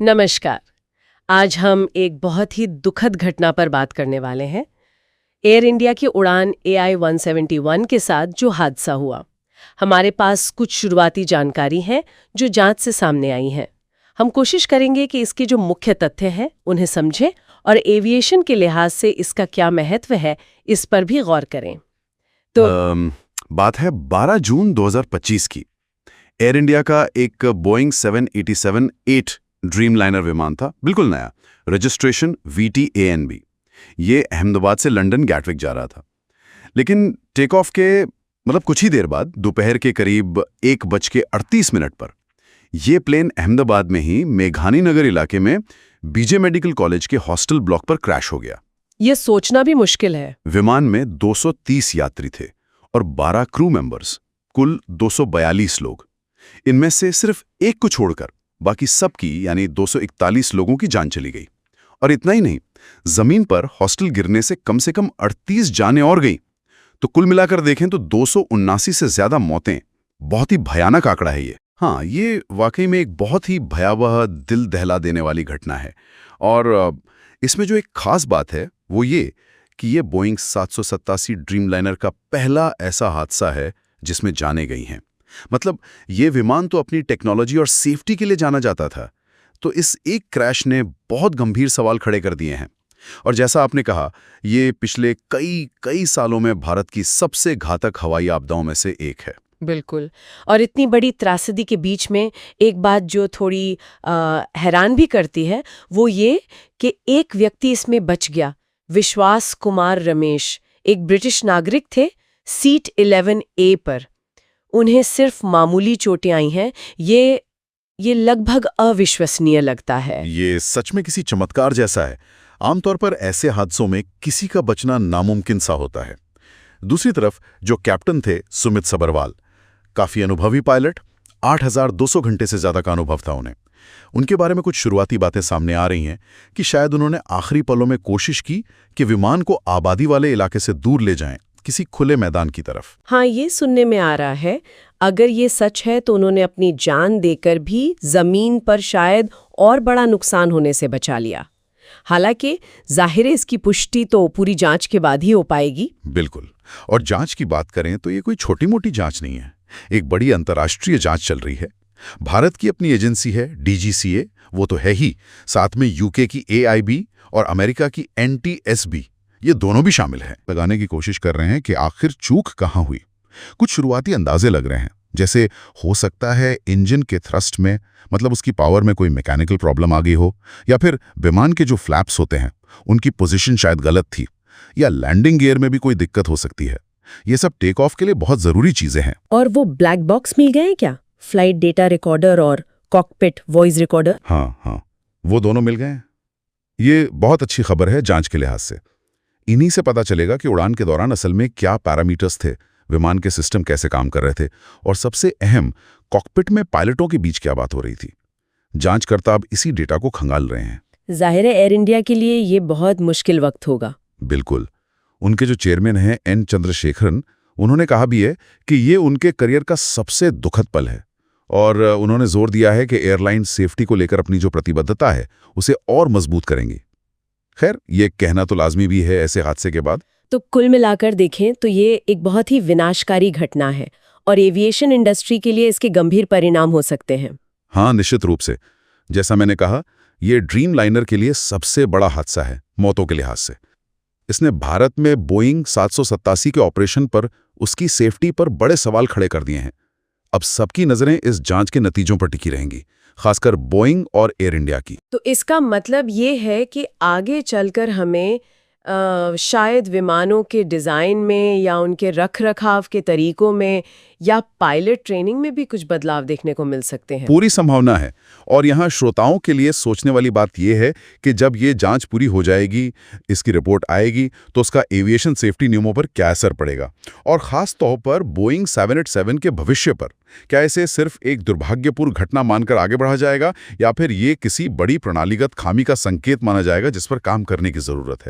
नमस्कार। आज हम एक बहुत ही दुखद घटना पर बात करने वाले हैं। एयर इंडिया की उड़ान AI-171 के साथ जो हादसा हुआ। हमारे पास कुछ शुरुआती जानकारी है जो जांच से सामने आई है। हम कोशिश करेंगे कि इसके जो मुख्य तथ्य हैं उन्हें समझें और एविएशन के लिहाज से इसका क्या महत्व है इस पर भी गौर करें। तो बात है 12 जून 2025 की। एयर इंडिया का एक बोइंग 787-8 ड्रीमलाइनर विमान था, बिल्कुल नया, रजिस्ट्रेशन VTANB। ये अहमदाबाद से लंदन गैटविक जा रहा था। लेकिन टेक ऑफ के कुछ ही देर बाद दोपहर के करीब 1:38 पर ये प्लेन अहमदाबाद में ही मेघानी नगर इलाके में बीजे मेडिकल कॉलेज के हॉस्टल ब्लॉक पर क्रैश हो गया। ये सोचना भी मुश्किल है। विमान में 230 यात्री थे और 12 क्रू मेंबर्स, कुल 242 लोग। इनमें से सिर्फ एक को छोड़कर बाकी सबकी यानी 241 लोगों की जान चली गई। और इतना ही नहीं, जमीन पर हॉस्टल गिरने से कम 38 जानें और गई। तो कुल मिलाकर देखें तो 279 से ज्यादा मौतें। बहुत ही भयानक आंकड़ा है ये। हाँ, ये वाकई में एक बहुत ही भयावह, दिल दहला देने वाली घटना है। और इसमें जो एक खास बात है वो ये कि ये बोइंग 787 ड्रीमलाइनर का पहला ऐसा हादसा है जिसमें जानें गई हैं। ये विमान तो अपनी टेक्नोलॉजी और सेफ्टी के लिए जाना जाता था, तो इस एक क्रैश ने बहुत गंभीर सवाल खड़े कर दिए हैं। और जैसा आपने कहा, ये पिछले कई सालों में भारत की सबसे घातक हवाई आपदाओं में से एक है। बिल्कुल। और इतनी बड़ी त्रासदी के बीच में एक बात जो थोड़ी हैरान भी करती है वो ये कि एक व्यक्ति इसमें बच गया। विश्वास कुमार रमेश एक ब्रिटिश नागरिक थे, सीट 11A पर। उन्हें सिर्फ मामूली चोटें आई हैं। ये लगभग अविश्वसनीय लगता है। ये सच में किसी चमत्कार जैसा है। आमतौर पर ऐसे हादसों में किसी का बचना नामुमकिन सा होता है। दूसरी तरफ जो कैप्टन थे सुमित सबरवाल, काफी अनुभवी पायलट, 8,200 घंटे से ज्यादा का अनुभव था उन्हें। उनके बारे में कुछ शुरुआती बातें सामने आ रही हैं कि शायद उन्होंने आखिरी पलों में कोशिश की कि विमान को आबादी वाले इलाके से दूर ले जाएं, किसी खुले मैदान की तरफ। हाँ, ये सुनने में आ रहा है। अगर ये सच है तो उन्होंने अपनी जान देकर भी जमीन पर शायद और बड़ा नुकसान होने से बचा लिया। हालांकि जाहिर है इसकी पुष्टि तो पूरी जांच के बाद ही हो पाएगी। बिल्कुल। और जांच की बात करें तो ये कोई छोटी मोटी जांच नहीं है, एक बड़ी अंतर्राष्ट्रीय जांच चल रही है। भारत की अपनी एजेंसी है DGCA, वो तो है ही, साथ में UK की AIB और अमेरिका की NTSB, ये दोनों भी शामिल हैं। लगाने की कोशिश कर रहे हैं कि आखिर चूक कहाँ हुई। कुछ शुरुआती अंदाजे लग रहे हैं, जैसे हो सकता है इंजन के थ्रस्ट में, उसकी पावर में कोई मैकेनिकल प्रॉब्लम आ गई हो, या फिर विमान के जो फ्लैप्स होते हैं उनकी पोजीशन शायद गलत थी, या लैंडिंग गियर में भी कोई दिक्कत हो सकती है। ये सब टेक ऑफ के लिए बहुत जरूरी चीजें हैं। और वो ब्लैक बॉक्स मिल गए हैं क्या? फ्लाइट डेटा रिकॉर्डर और कॉकपिट वॉइस रिकॉर्डर? हाँ, वो दोनों मिल गए हैं। ये बहुत अच्छी खबर है जांच के लिहाज से। इन्हीं से पता चलेगा कि उड़ान के दौरान असल में क्या पैरामीटर्स थे, विमान के सिस्टम कैसे काम कर रहे थे, और सबसे अहम, कॉकपिट में पायलटों के बीच क्या बात हो रही थी। जांचकर्ता अब इसी डेटा को खंगाल रहे हैं। जाहिर है एयर इंडिया के लिए ये बहुत मुश्किल वक्त होगा। बिल्कुल। उनके जो चेयरमैन हैं N चंद्रशेखरन, उन्होंने कहा भी है कि ये उनके करियर का सबसे दुखद पल है। और उन्होंने जोर दिया है कि एयरलाइन सेफ्टी को लेकर अपनी जो प्रतिबद्धता है उसे और मजबूत करेंगी। खैर, ये कहना तो लाजमी भी है ऐसे हादसे के बाद। तो कुल मिलाकर देखें तो ये एक बहुत ही विनाशकारी घटना है और एविएशन इंडस्ट्री के लिए इसके गंभीर परिणाम हो सकते हैं। हाँ, निश्चित रूप से। जैसा मैंने कहा, ये ड्रीमलाइनर के लिए सबसे बड़ा हादसा है मौतों के लिहाज से। इसने भारत में बोइंग 787 के ऑपरेशन पर, उसकी सेफ्टी पर बड़े सवाल खड़े कर दिए हैं। अब सबकी नजरें इस जांच के नतीजों पर टिकी रहेंगी, खासकर बोइंग और एयर इंडिया की। तो इसका मतलब ये है कि आगे चलकर हमें शायद विमानों के डिज़ाइन में या उनके रख-रखाव के तरीकों में या पायलट ट्रेनिंग में भी कुछ बदलाव देखने को मिल सकते हैं। पूरी संभावना है। और यहाँ श्रोताओं के लिए सोचने वाली बात यह है कि जब ये जांच पूरी हो जाएगी, इसकी रिपोर्ट आएगी, तो उसका एविएशन सेफ्टी नियमों पर क्या असर पड़ेगा, और खास तौर पर बोइंग 787 के भविष्य पर। क्या इसे सिर्फ एक दुर्भाग्यपूर्ण घटना मानकर आगे बढ़ा जाएगा, या फिर ये किसी बड़ी प्रणालीगत खामी का संकेत माना जाएगा जिस पर काम करने की जरूरत है।